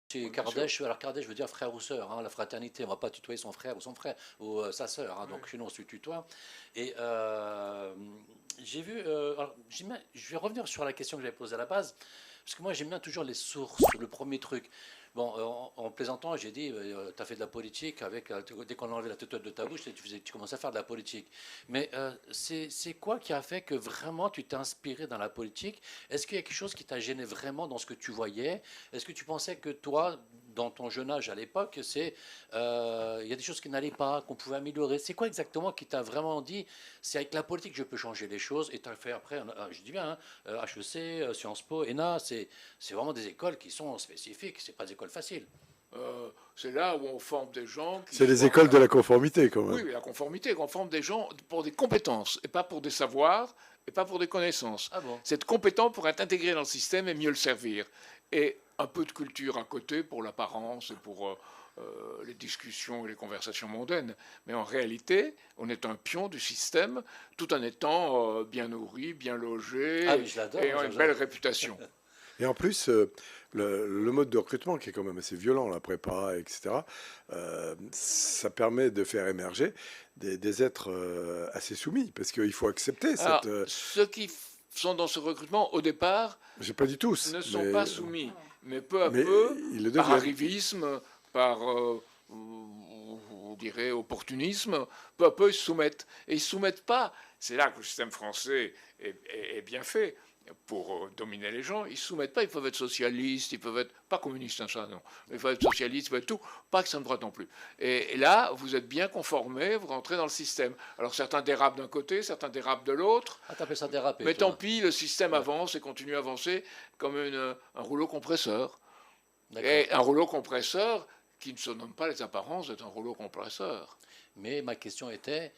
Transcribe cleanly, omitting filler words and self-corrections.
C'est Oui, bien sûr. Kardec, alors Kardec veut dire frère ou sœur, hein, la fraternité. On ne va pas tutoyer son frère ou son frère ou sa sœur, hein, Oui. donc chez nous on se tutoie. Et j'ai vu, alors, je vais revenir sur la question que j'avais posée à la base, parce que moi j'aime bien toujours les sources, le premier truc. Bon, en plaisantant, j'ai dit, tu as fait de la politique avec, dès qu'on a enlevé la tutoie de ta bouche, tu commences à faire de la politique. Mais c'est quoi qui a fait que vraiment tu t'es inspiré dans la politique? Est-ce qu'il y a quelque chose qui t'a gêné vraiment dans ce que tu voyais? Est-ce que tu pensais que toi, dans ton jeune âge à l'époque, il y a des choses qui n'allaient pas, qu'on pouvait améliorer? C'est quoi exactement qui t'a vraiment dit, c'est avec la politique que je peux changer les choses? Et tu as fait après, je dis bien, hein, HEC, Sciences Po, ENA, c'est vraiment des écoles qui sont spécifiques, c'est pas des écoles faciles. C'est là où on forme des gens qui C'est les soient écoles de la capables. conformité, quand Oui, même. mais la conformité, qu'on forme des gens pour des compétences et pas pour des savoirs et pas pour des connaissances. Ah bon? C'est être compétent pour être intégré dans le système et mieux le servir. Et un peu de culture à côté pour l'apparence et pour les discussions et les conversations mondaines. Mais en réalité, on est un pion du système tout en étant bien nourri, bien Ah logé oui, je l'adore, et moi, ayant une belle réputation. Et en plus, le mode de recrutement, qui est quand même assez violent, la prépa, etc., ça permet de faire émerger des êtres assez soumis, parce qu'il faut accepter cette... Alors, ceux qui sont dans ce recrutement, au départ, j'ai pas dit tous, ne sont pas soumis, mais peu à mais peu, ils le par deviennent. arrivisme, par, on dirait, opportunisme, peu à peu ils se soumettent. Et ils ne se soumettent pas. C'est là que le système français est bien fait pour dominer les gens. Ils ne se soumettent pas. Ils peuvent être socialistes, ils peuvent être, pas communistes, hein, ça non. Ils peuvent être socialistes, ils peuvent être tout, pas extrême droite non plus. Et là, vous êtes bien conformés, vous rentrez dans le système. Alors certains dérapent d'un côté, certains dérapent de l'autre. Ah, t'appelles ça déraper, Mais tant toi? pis, le système Ouais, avance et continue à avancer comme un rouleau compresseur. d'accord. Et un rouleau compresseur qui ne se nomme pas les apparences est un rouleau compresseur. Mais ma question était,